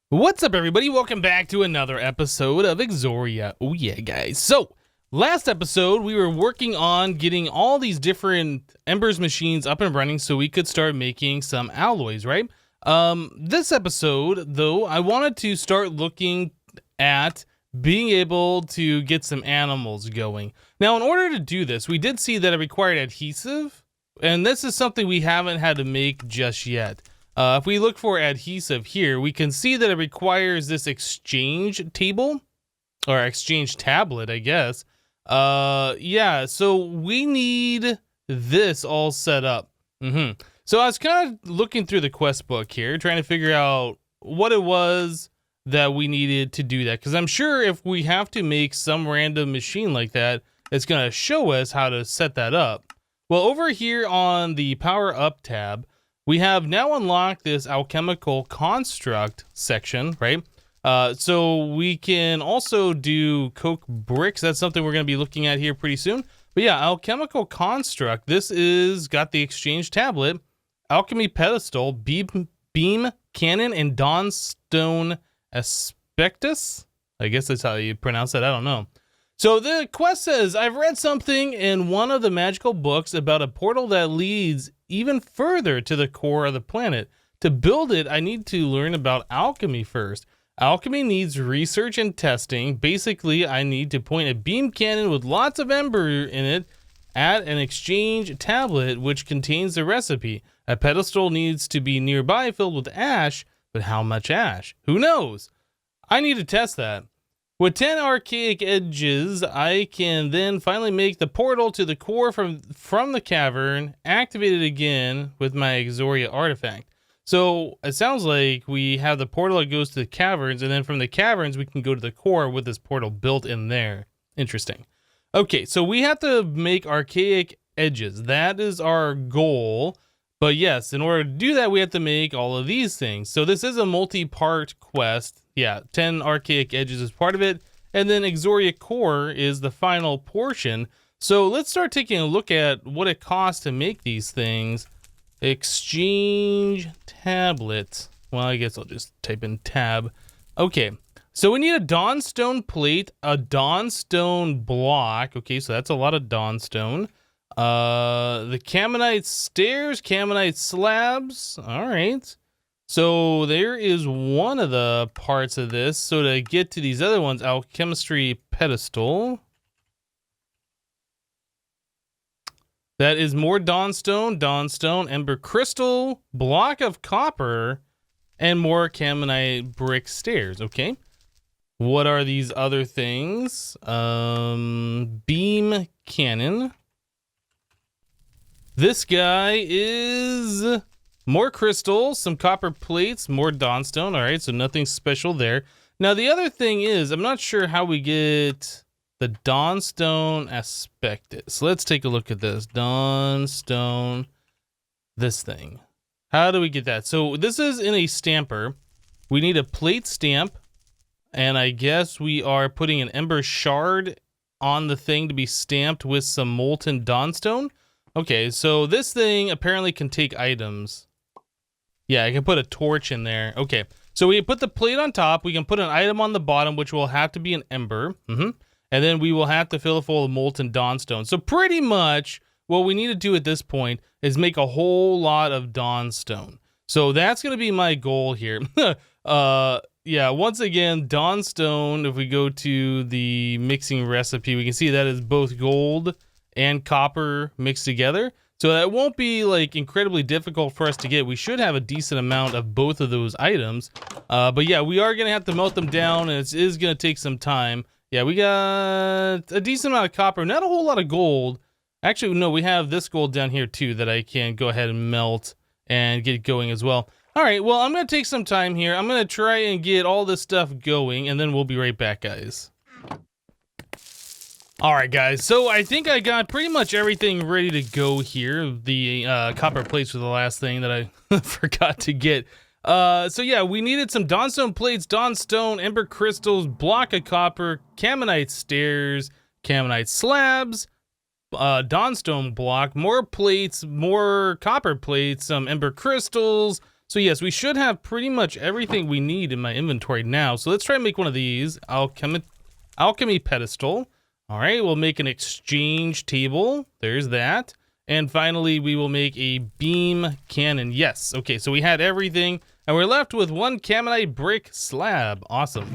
What's up, everybody? Welcome back to another episode of Exoria. Oh yeah, guys. So, last episode, we were working on getting all these different Embers machines up and running so we could start making some alloys, right? This episode, though, I wanted to start looking at being able to get some animals going. Now, in order to do this, we did see that it required adhesive, and this is something we haven't had to make just yet. If we look for adhesive here, we can see that it requires this exchange table, or exchange tablet, I guess. Yeah, so we need this all set up. So I was kind of looking through the quest book here, trying to figure out what it was that we needed to do that. Because I'm sure if we have to make some random machine like that, it's going to show us how to set that up. Well, over here on the Power Up tab, we have now unlocked this alchemical construct section, right? So we can also do coke bricks. That's something we're going to be looking at here pretty soon. But yeah, alchemical construct. This is got the exchange tablet, alchemy pedestal, beam cannon, and dawnstone aspectus. I guess that's how you pronounce that. I don't know. So the quest says, I've read something in one of the magical books about a portal that leads even further to the core of the planet. To build it, I need to learn about alchemy first. Alchemy needs research and testing. Basically, I need to point a beam cannon with lots of ember in it at an exchange tablet which contains the recipe. A pedestal needs to be nearby filled with ash, but how much ash? Who knows? I need to test that. With 10 archaic edges, I can then finally make the portal to the core from the cavern, activate it again with my Exoria artifact. So it sounds like we have the portal that goes to the caverns, and then from the caverns we can go to the core with this portal built in there. Interesting. Okay, so we have to make archaic edges. That is our goal. But yes, in order to do that, we have to make all of these things. So this is a multi-part quest. Yeah, 10 archaic edges is part of it. And then Exoria core is the final portion. So let's start taking a look at what it costs to make these things. Exchange tablet. Well, I guess I'll just type in tab. Okay, so we need a dawnstone plate, a dawnstone block. Okay, so that's a lot of dawnstone. The Caminite stairs, Caminite slabs. All right. So there is one of the parts of this. So to get to these other ones, alchemistry pedestal. That is more dawnstone, ember crystal, block of copper, and more Caminite brick stairs. Okay. What are these other things? Beam cannon. This guy is more crystals, some copper plates, more dawnstone. All right, so nothing special there. Now, the other thing is, I'm not sure how we get the dawnstone aspectus. So let's take a look at this. Dawnstone, this thing. How do we get that? So this is in a stamper. We need a plate stamp, and I guess we are putting an ember shard on the thing to be stamped with some molten dawnstone. Okay, so this thing apparently can take items. Yeah, I can put a torch in there. Okay, so we put the plate on top. We can put an item on the bottom, which will have to be an ember. And then we will have to fill it full of molten dawnstone. So pretty much what we need to do at this point is make a whole lot of dawnstone. So that's going to be my goal here. Yeah, once again, dawnstone, if we go to the mixing recipe, we can see that is both gold and copper mixed together. So that won't be like incredibly difficult for us to get. We should have a decent amount of both of those items. But yeah, we are going to have to melt them down, and it is going to take some time. Yeah, we got a decent amount of copper, not a whole lot of gold. Actually, no, we have this gold down here too that I can go ahead and melt and get going as well. All right, well, I'm going to take some time here. I'm going to try and get all this stuff going, and then we'll be right back, guys. All right, guys, so I think I got pretty much everything ready to go here. The copper plates were the last thing that I forgot to get. So yeah, we needed some dawnstone plates, dawnstone, ember crystals, block of copper, Caminite stairs, Caminite slabs, dawnstone block, more plates, more copper plates, some ember crystals, So yes, we should have pretty much everything we need in my inventory now. So let's try and make one of these. Alchemy pedestal. All right, we'll make an exchange table. There's that. And finally, we will make a beam cannon. Yes, okay, so we had everything. And we're left with one Camonite brick slab. Awesome.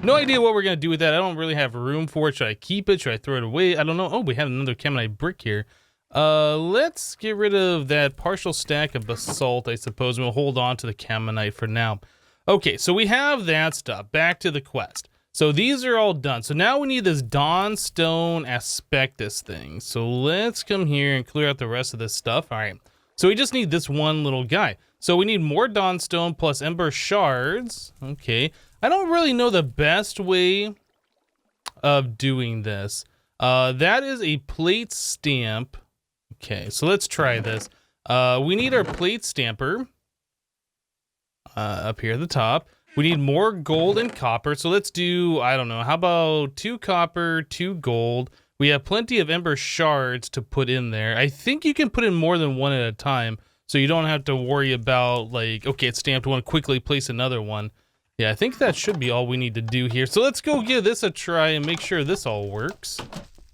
No idea what we're going to do with that. I don't really have room for it. Should I keep it? Should I throw it away? I don't know. Oh, we have another Camonite brick here. Let's get rid of that partial stack of basalt, I suppose, and we'll hold on to the Camonite for now. Okay, so we have that stuff. Back to the quest. So these are all done. So now we need this Dawnstone Aspectus thing. So let's come here and clear out the rest of this stuff. All right. So we just need this one little guy. So we need more Dawnstone plus Ember Shards. Okay. I don't really know the best way of doing this. That is a plate stamp. Okay, so let's try this. We need our plate stamper up here at the top. We need more gold and copper. So let's do, I don't know, how about 2 copper, 2 gold. We have plenty of Ember Shards to put in there. I think you can put in more than one at a time. So you don't have to worry about like, okay, it's stamped one, quickly place another one. Yeah, I think that should be all we need to do here. So let's go give this a try and make sure this all works.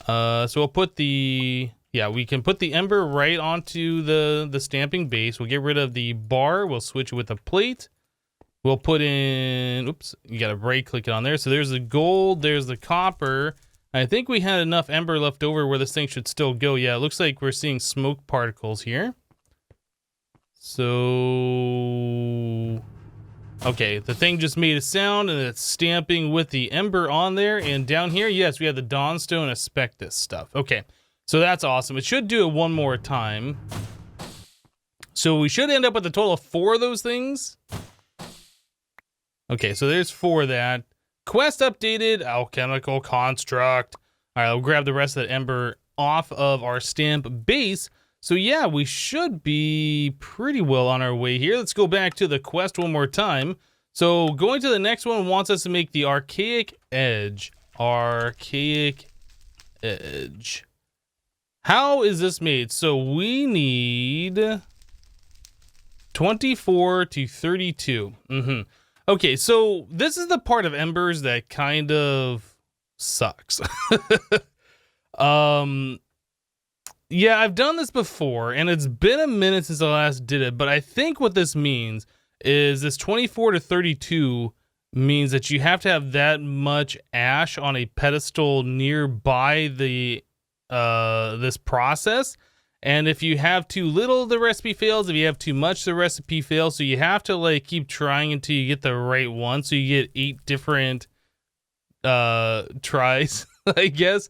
So we'll put the, yeah, we can put the ember right onto the stamping base. We'll get rid of the bar. We'll switch it with a plate. We'll put in, oops, you got to right click it on there. So there's the gold, there's the copper. I think we had enough ember left over where this thing should still go. Yeah, it looks like we're seeing smoke particles here. So, okay, the thing just made a sound and it's stamping with the ember on there. And down here, yes, we have the Dawnstone Aspectus stuff. Okay, so that's awesome. It should do it one more time. So we should end up with a total of 4 of those things. Okay, so there's 4 of that. Quest updated, alchemical construct. All right, I'll grab the rest of that ember off of our stamp base. So yeah, we should be pretty well on our way here. Let's go back to the quest one more time. So going to the next one wants us to make the archaic edge. Archaic edge. How is this made? So we need 24 to 32. Okay, so this is the part of embers that kind of sucks. Yeah, I've done this before, and it's been a minute since I last did it, but I think what this means is this 24 to 32 means that you have to have that much ash on a pedestal nearby the this process. And if you have too little, the recipe fails. If you have too much, the recipe fails. So you have to like keep trying until you get the right one. So you get 8 different tries, I guess.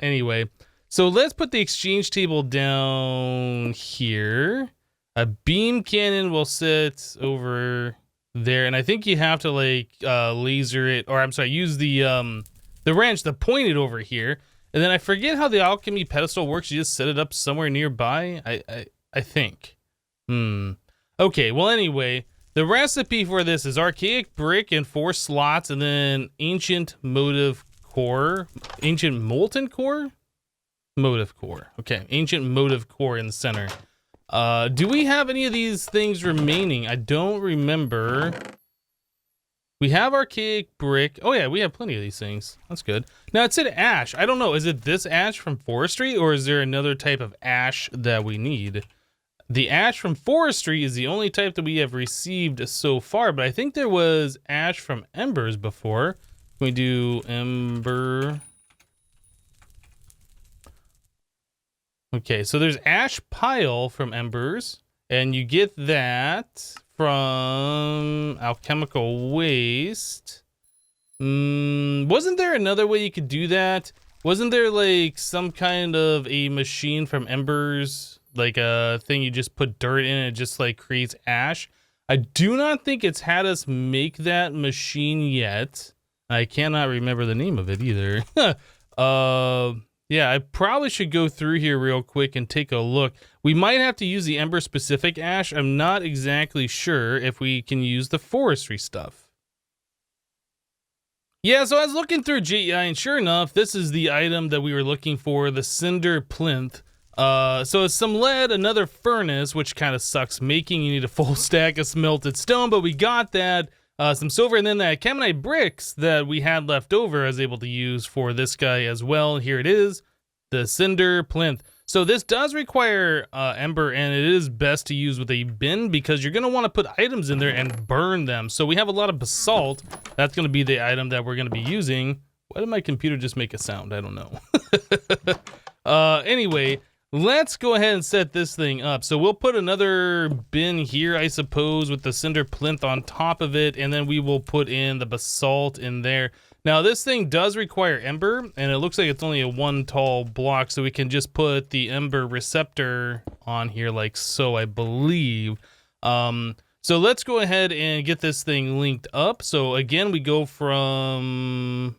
Anyway, so let's put the exchange table down here. A beam cannon will sit over there, and I think you have to like laser it, or I'm sorry, use the wrench to point it over here. And then I forget how the alchemy pedestal works. You just set it up somewhere nearby. I think. Okay. Well, anyway, the recipe for this is archaic brick in 4 slots, and then ancient motive core, ancient molten core, motive core. Okay, ancient motive core in the center. Do we have any of these things remaining? I don't remember. We have archaic brick. Oh yeah, we have plenty of these things. That's good. Now it said ash. I don't know. Is it this ash from forestry, or is there another type of ash that we need? The ash from forestry is the only type that we have received so far, but I think there was ash from embers before. Can we do ember? Okay, so there's ash pile from embers, and you get that from alchemical waste. Wasn't there another way you could do that? Wasn't there like some kind of a machine from embers, like a thing you just put dirt in and it just like creates ash? I do not think it's had us make that machine yet. I cannot remember the name of it either. Yeah, I probably should go through here real quick and take a look. We might have to use the ember specific ash. I'm not exactly sure if we can use the forestry stuff. Yeah, so I was looking through GEI, and sure enough, this is the item that we were looking for, the cinder plinth. So it's some lead, another furnace, which kind of sucks making. You need a full stack of smelted stone, but we got that. Some silver, and then that caminite bricks that we had left over I was able to use for this guy as well. Here it is, the cinder plinth. So this does require ember, and it is best to use with a bin because you're going to want to put items in there and burn them. So we have a lot of basalt. That's going to be the item that we're going to be using. Why did my computer just make a sound? I don't know. Anyway, let's go ahead and set this thing up. So we'll put another bin here, I suppose, with the cinder plinth on top of it, and then we will put in the basalt in there. Now this thing does require ember, and it looks like it's only a one tall block, so we can just put the ember receptor on here like so, I believe. So let's go ahead and get this thing linked up. So again, we go from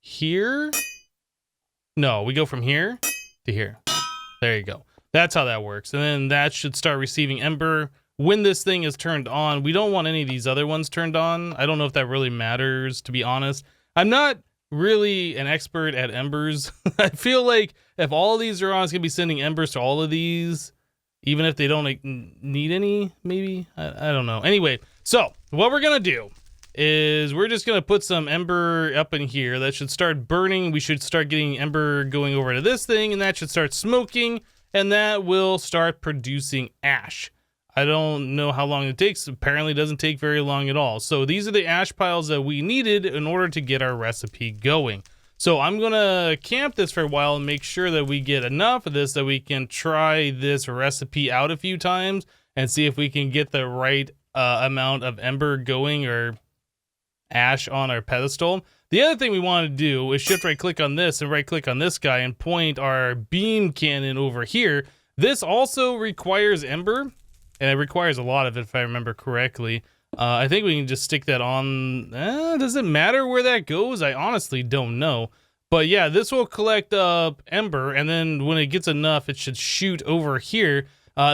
here. No, we go from here to here. There you go. That's how that works. And then that should start receiving ember when this thing is turned on. We don't want any of these other ones turned on. I don't know if that really matters, to be honest. I'm not really an expert at embers. I feel like if all of these are on, it's going to be sending embers to all of these, even if they don't like, need any, maybe. I don't know. Anyway, so what we're going to do is we're just going to put some ember up in here. That should start burning. We should start getting ember going over to this thing, and that should start smoking, and that will start producing ash. I don't know how long it takes. Apparently it doesn't take very long at all. So these are the ash piles that we needed in order to get our recipe going. So I'm going to camp this for a while and make sure that we get enough of this that we can try this recipe out a few times and see if we can get the right amount of ember going, or ash on our pedestal. The other thing we want to do is shift right click on this and right click on this guy and point our beam cannon over here. This also requires ember, and it requires a lot of it if I remember correctly. I think we can just stick that on. Does it matter where that goes? I honestly don't know. But yeah, this will collect up ember, and then when it gets enough, it should shoot over here.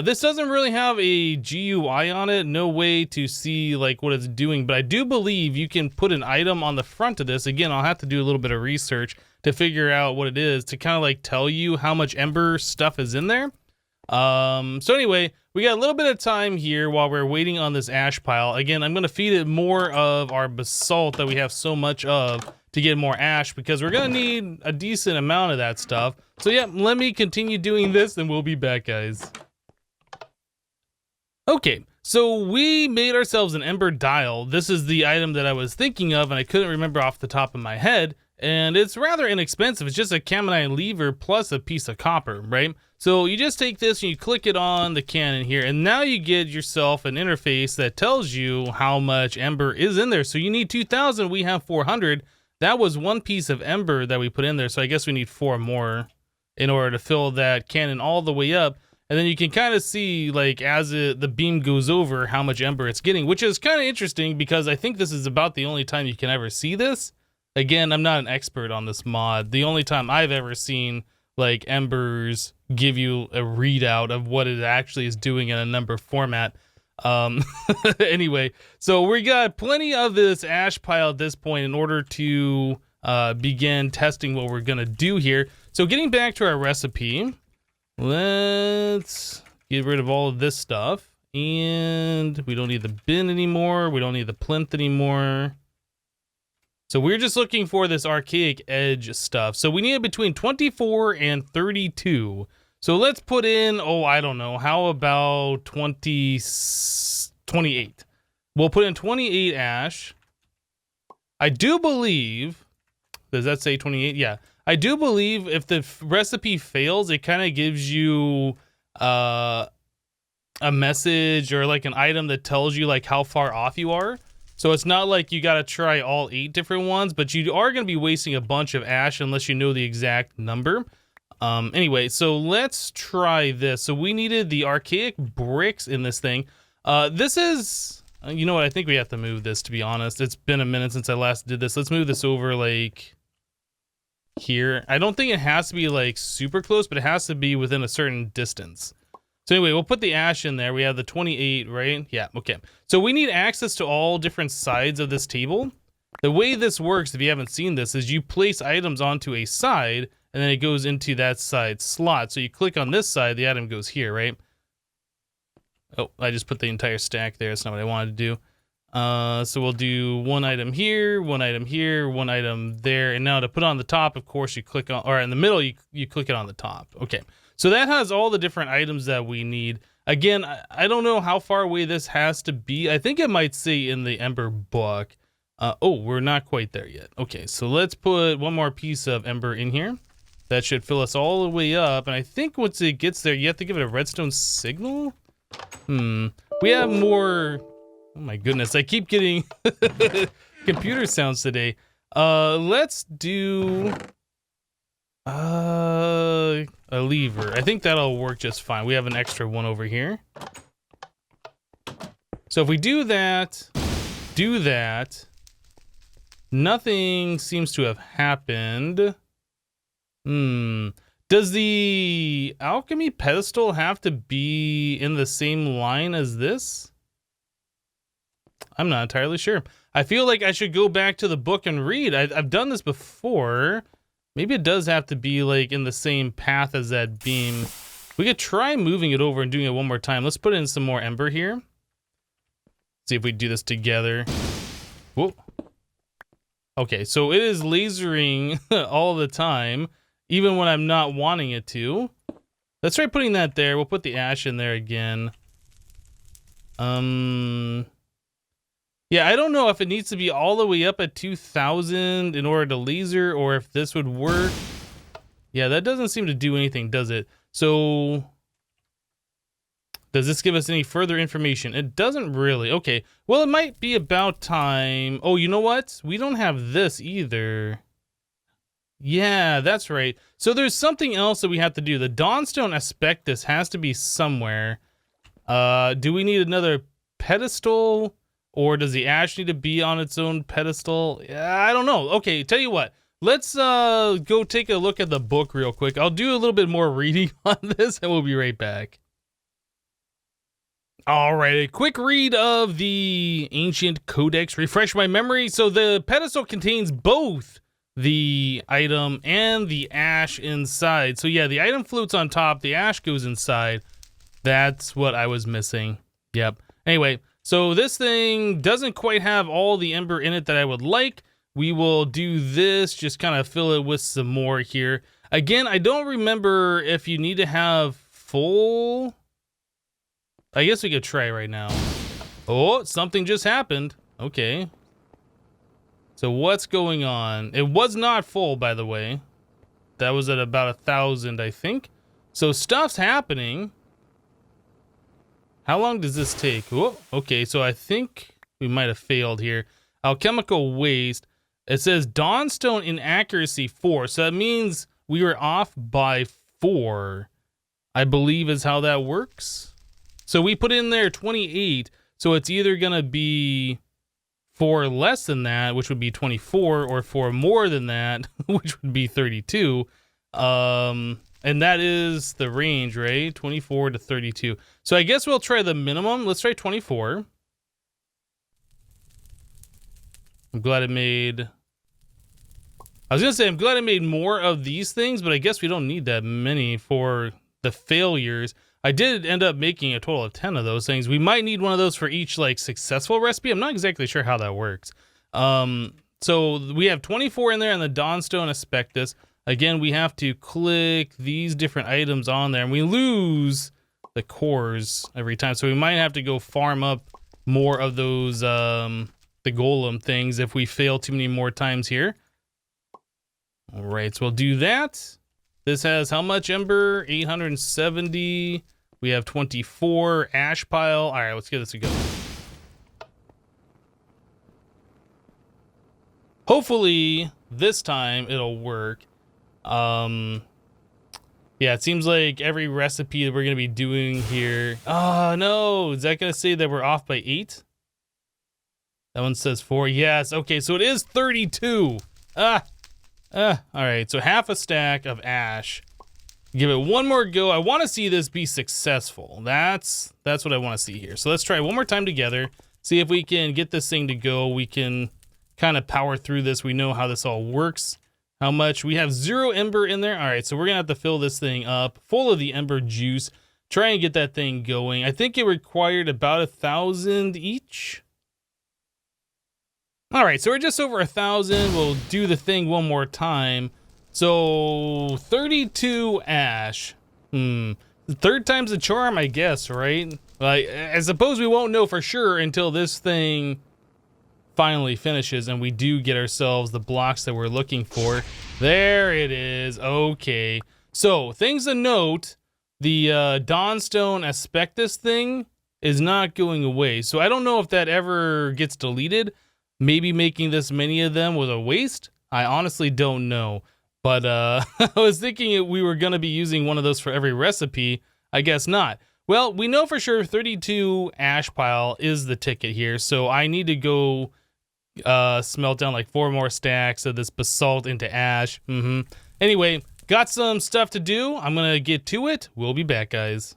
This doesn't really have a GUI on it, no way to see like what it's doing, but I do believe you can put an item on the front of this. Again, I'll have to do a little bit of research to figure out what it is to kind of like tell you how much ember stuff is in there. So anyway, we got a little bit of time here while we're waiting on this ash pile. Again, I'm going to feed it more of our basalt that we have so much of to get more ash, because we're going to need a decent amount of that stuff. So yeah, let me continue doing this and we'll be back, guys. Okay, so we made ourselves an ember dial. This is the item that I was thinking of and I couldn't remember off the top of my head. And it's rather inexpensive. It's just a caminite lever plus a piece of copper, right? So you just take this and you click it on the cannon here, and now you get yourself an interface that tells you how much ember is in there. So you need 2,000, we have 400. That was one piece of ember that we put in there, so I guess we need 4 more in order to fill that cannon all the way up. And then you can kind of see, like, as the beam goes over, how much ember it's getting, which is kind of interesting because I think this is about the only time you can ever see this. Again, I'm not an expert on this mod. The only time I've ever seen, like, embers give you a readout of what it actually is doing in a number format. Anyway, so we got plenty of this ash pile at this point in order to begin testing what we're going to do here. So getting back to our recipe, let's get rid of all of this stuff. And we don't need the bin anymore. We don't need the plinth anymore. So we're just looking for this archaic edge stuff. So we need between 24 and 32. So let's put in, oh, I don't know. How about 28? We'll put in 28 ash. I do believe, does that say 28? Yeah. I do believe if the recipe fails, it kind of gives you a message or like an item that tells you like how far off you are. So it's not like you got to try all 8 different ones, but you are going to be wasting a bunch of ash unless you know the exact number. Anyway, so let's try this. So we needed the archaic bricks in this thing. This is, you know what? I think we have to move this, to be honest. It's been a minute since I last did this. Let's move this over like here. I don't think it has to be like super close, but it has to be within a certain distance. So anyway, we'll put the ash in there. We have the 28, right? Yeah, okay. So we need access to all different sides of this table. The way this works, if you haven't seen this, is you place items onto a side, and then it goes into that side slot. So you click on this side, the item goes here, right? Oh, I just put the entire stack there. That's not what I wanted to do. So we'll do one item here, one item here, one item there. And now to put on the top, of course, you click on, or in the middle, you click it on the top. Okay. So that has all the different items that we need. Again, I don't know how far away this has to be. I think it might say in the Ember book. Oh, we're not quite there yet. Okay, so let's put one more piece of Ember in here. That should fill us all the way up. And I think once it gets there, you have to give it a redstone signal. We have more. Oh my goodness, I keep getting computer sounds today. Let's do a lever. I think that'll work just fine. We have an extra one over here. So if we do that, nothing seems to have happened. Does the alchemy pedestal have to be in the same line as this? I'm not entirely sure. I feel like I should go back to the book and read. I've done this before. Maybe it does have to be like in the same path as that beam. We could try moving it over and doing it one more time. Let's put in some more Ember here. See if we do this together. Whoa. Okay, so it is lasering all the time, even when I'm not wanting it to. Let's try putting that there. We'll put the ash in there again. Yeah, I don't know if it needs to be all the way up at 2000 in order to laser, or if this would work. Yeah, that doesn't seem to do anything, does it? So, does this give us any further information? It doesn't really. Okay, well, it might be about time. Oh, you know what? We don't have this either. Yeah, that's right. So there's something else that we have to do. The Dawnstone Aspectus has to be somewhere. Do we need another pedestal? Or does the ash need to be on its own pedestal? I don't know. Okay, tell you what. Let's go take a look at the book real quick. I'll do a little bit more reading on this, and we'll be right back. All right, a quick read of the Ancient Codex. Refresh my memory. So the pedestal contains both the item and the ash inside. So yeah, the item floats on top, the ash goes inside. That's what I was missing. Yep. Anyway, so this thing doesn't quite have all the Ember in it that I would like. We will do this, just kind of fill it with some more here. Again, I don't remember if you need to have full. I guess we could try right now. Oh, something just happened. Okay. So what's going on? It was not full, by the way. That was at about 1,000, I think. So stuff's happening. How long does this take? Whoa, okay, so I think we might have failed here. Alchemical waste. It says Dawnstone inaccuracy 4. So that means we were off by 4, I believe is how that works. So we put in there 28. So it's either going to be 4 less than that, which would be 24, or 4 more than that, which would be 32. And that is the range, right? 24 to 32. So I guess we'll try the minimum. Let's try 24. I'm glad it made... I was going to say, I'm glad it made more of these things, but I guess we don't need that many for the failures. I did end up making a total of 10 of those things. We might need one of those for each, like, successful recipe. I'm not exactly sure how that works. So we have 24 in there in the Dawnstone Aspectus. Again, we have to click these different items on there, and we lose the cores every time. So we might have to go farm up more of those, the golem things if we fail too many more times here. All right, so we'll do that. This has how much Ember? 870. We have 24 ash pile. All right, let's give this a go. Hopefully this time it'll work. Yeah, it seems like every recipe that we're gonna be doing here. Oh no, is that gonna say that we're off by 8? That one says 4. Yes, okay, so it is 32. All right, so half a stack of ash. Give it one more go. I want to see this be successful. That's what I want to see here. So let's try one more time together. See if we can get this thing to go. We can kind of power through this. We know how this all works. how much. We have 0 ember in there. All right, so we're gonna have to fill this thing up full of the ember juice. Try and get that thing going. I think it required about 1,000 each. All right, so we're just over 1,000. We'll do the thing one more time. So 32 ash. The third time's the charm, I guess, right? Like, I suppose we won't know for sure until this thing finally finishes and we do get ourselves the blocks that we're looking for. There it is. Okay. So things to note: the Dawnstone Aspectus thing is not going away. So I don't know if that ever gets deleted. Maybe making this many of them was a waste. I honestly don't know. But I was thinking we were going to be using one of those for every recipe. I guess not. Well, we know for sure 32 ash pile is the ticket here. So I need to go smelt down like 4 more stacks of this basalt into ash. Anyway, got some stuff to do. I'm going to get to it. We'll be back, guys.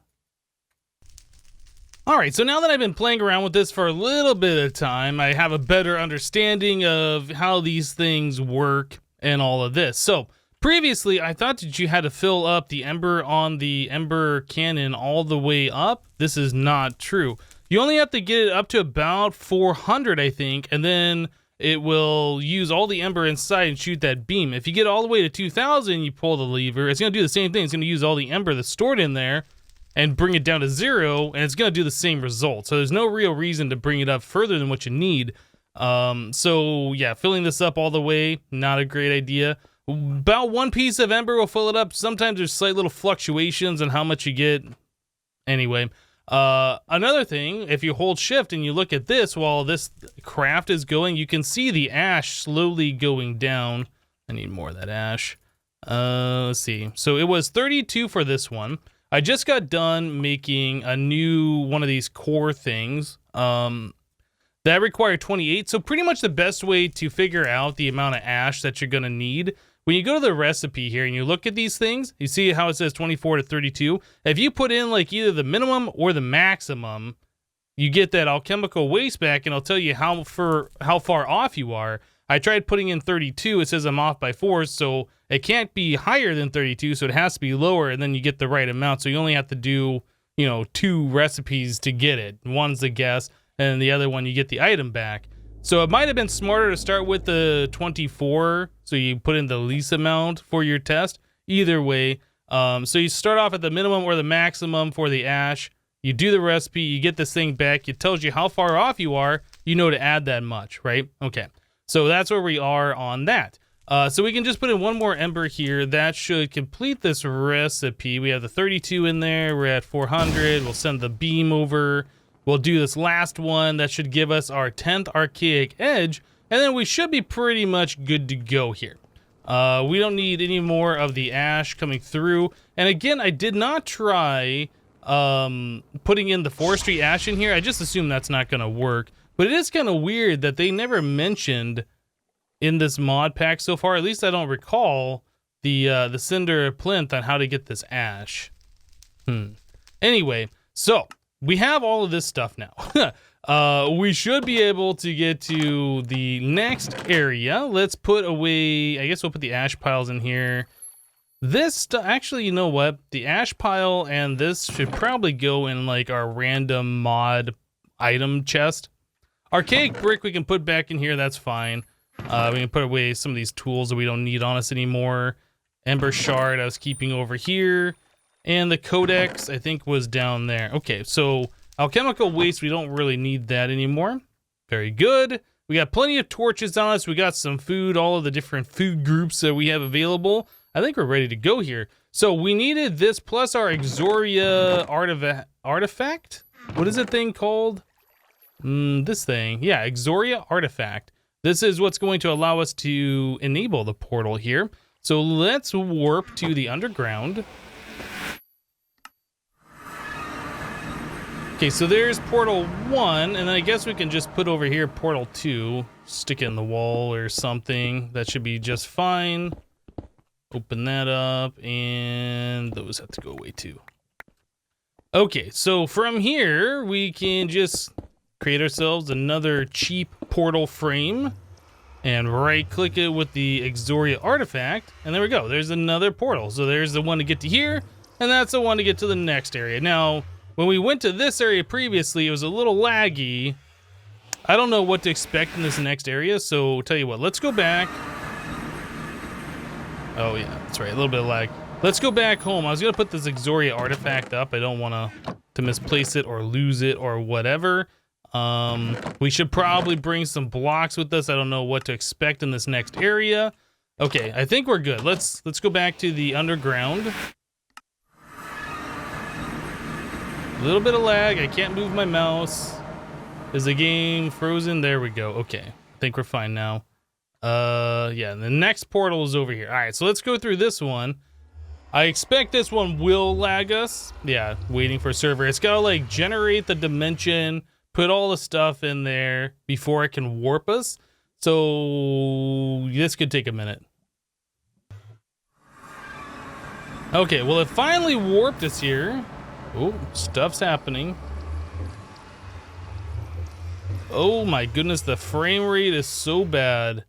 All right, so now that I've been playing around with this for a little bit of time, I have a better understanding of how these things work and all of this. So previously, I thought that you had to fill up the ember on the ember cannon all the way up. This is not true. You only have to get it up to about 400, I think, and then it will use all the ember inside and shoot that beam. If you get all the way to 2,000, you pull the lever. It's going to do the same thing. It's going to use all the ember that's stored in there and bring it down to 0, and it's going to do the same result. So there's no real reason to bring it up further than what you need. So yeah, filling this up all the way, not a great idea. About 1 piece of ember will fill it up. Sometimes there's slight little fluctuations on how much you get. Anyway, another thing, if you hold shift and you look at this while this craft is going, you can see the ash slowly going down. I need more of that ash. Let's see. So it was 32 for this one. I just got done making a new one of these core things. That required 28. So pretty much the best way to figure out the amount of ash that you're going to need, when you go to the recipe here and you look at these things, you see how it says 24 to 32. If you put in like either the minimum or the maximum, you get that alchemical waste back, and it'll tell you how far off you are. I tried putting in 32. It says I'm off by 4, so it can't be higher than 32, so it has to be lower, and then you get the right amount. So you only have to do, 2 recipes to get it. One's a guess, and the other one you get the item back. So it might have been smarter to start with the 24, so you put in the least amount for your test. Either way, so you start off at the minimum or the maximum for the ash. You do the recipe, you get this thing back. It tells you how far off you are. You know to add that much, right? Okay, so that's where we are on that. So we can just put in 1 more ember here. That should complete this recipe. We have the 32 in there. We're at 400. We'll send the beam over. We'll do this last one. That should give us our 10th archaic edge. And then we should be pretty much good to go here. We don't need any more of the ash coming through. And again, I did not try putting in the forestry ash in here. I just assume that's not going to work. But it is kind of weird that they never mentioned in this mod pack so far, at least I don't recall, the cinder plinth on how to get this ash. Anyway, so we have all of this stuff now. We should be able to get to the next area. Let's put away, I guess we'll put the ash piles in here. This, actually, you know what? The ash pile and this should probably go in like our random mod item chest. Archaic brick we can put back in here, that's fine. We can put away some of these tools that we don't need on us anymore. Ember shard I was keeping over here. And the codex, I think, was down there. Okay, so alchemical waste, we don't really need that anymore. Very good. We got plenty of torches on us. We got some food, all of the different food groups that we have available. I think we're ready to go here. So we needed this plus our Exoria artifact? What is the thing called? This thing. Yeah, Exoria artifact. This is what's going to allow us to enable the portal here. So let's warp to the underground. Okay, so there's portal 1, and then I guess we can just put over here portal 2, stick it in the wall or something. That should be just fine. Open that up, and those have to go away too. Okay, so from here, we can just create ourselves another cheap portal frame. and right click it with the Exoria artifact, and there we go. There's another portal. So there's the one to get to here, and that's the one to get to the next area. Now, when we went to this area previously, it was a little laggy. I don't know what to expect in this next area, so tell you what, let's go back. Oh yeah, that's right, a little bit of lag. Let's go back home. I was gonna put this Exoria artifact up. I don't want to misplace it or lose it or whatever. We should probably bring some blocks with us. I don't know what to expect in this next area. Okay, I think we're good. Let's go back to the underground. A little bit of lag. I can't move my mouse. Is the game frozen? There we go. Okay, I think we're fine now. Yeah, the next portal is over here. All right, so let's go through this one. I expect this one will lag us. Yeah, waiting for a server. It's gotta like generate the dimension, put all the stuff in there before it can warp us. So this could take a minute. Okay, well it finally warped us here. Oh, stuff's happening. Oh my goodness, the frame rate is so bad.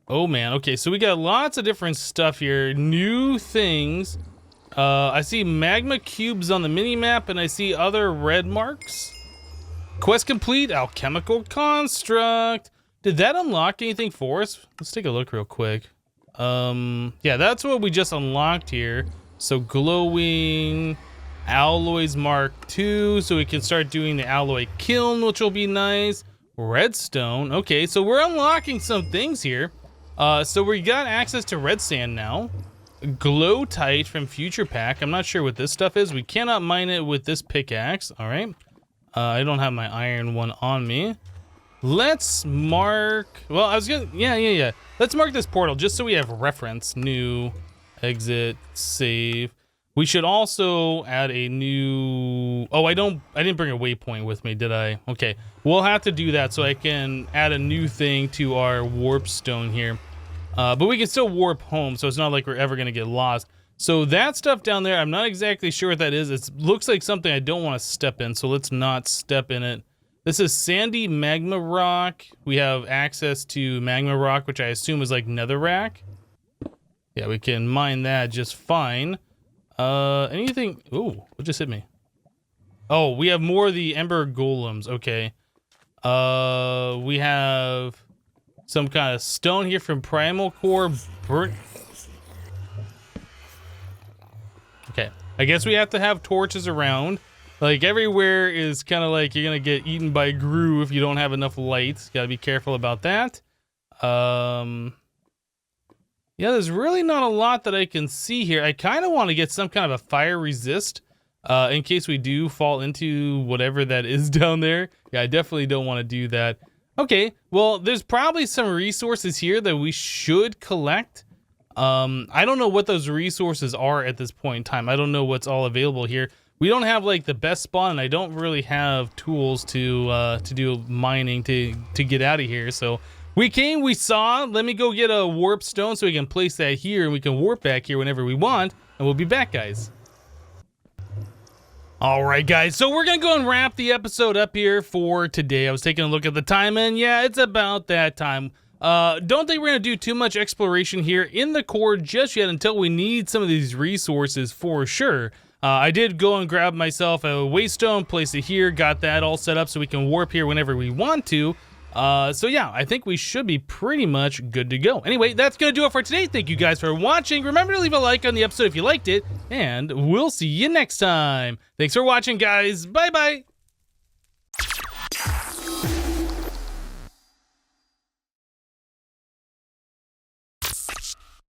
Oh man, okay, so we got lots of different stuff here, new things. I see magma cubes on the mini-map, and I see other red marks. Quest complete, alchemical construct. Did that unlock anything for us? Let's take a look real quick. Yeah, that's what we just unlocked here. So glowing alloys mark 2, so we can start doing the alloy kiln, which will be nice. Redstone, okay, so we're unlocking some things here. So we got access to red sand now. Glow tight from future pack. I'm not sure what this stuff is. We cannot mine it with this pickaxe. All right. I don't have my iron one on me. Let's mark. Well, I was gonna. Yeah. Let's mark this portal just so we have reference. New, exit, save. We should also add a new. Oh, I didn't bring a waypoint with me, did I? Okay. We'll have to do that so I can add a new thing to our warp stone here. But we can still warp home, so it's not like we're ever gonna get lost. So that stuff down there, I'm not exactly sure what that is. It looks like something I don't want to step in, so let's not step in it. This is sandy magma rock. We have access to magma rock, which I assume is like netherrack. Yeah, we can mine that just fine. Anything? Ooh, what just hit me? Oh, we have more of the ember golems. Okay. We have some kind of stone here from primal core. Burnt. Okay. I guess we have to have torches around. Like everywhere is kind of like you're gonna get eaten by Gru if you don't have enough light. Gotta be careful about that. Yeah, there's really not a lot that I can see here. I kind of want to get some kind of a fire resist in case we do fall into whatever that is down there. Yeah, I definitely don't want to do that. Okay, well, there's probably some resources here that we should collect. I don't know what those resources are at this point in time. I don't know what's all available here. We don't have like the best spawn, and I don't really have tools to do mining to get out of here. So we came, we saw. Let me go get a warp stone so we can place that here, and we can warp back here whenever we want, and we'll be back, guys. All right, guys, so we're gonna go and wrap the episode up here for today. I was taking a look at the time, and yeah, it's about that time. Don't think we're gonna do too much exploration here in the core just yet until we need some of these resources for sure. I did go and grab myself a waystone, place it here, got that all set up so we can warp here whenever we want to. So yeah, I think we should be pretty much good to go. Anyway, that's gonna do it for today. Thank you guys for watching. Remember to leave a like on the episode if you liked it, and we'll see you next time. Thanks for watching, guys. Bye-bye.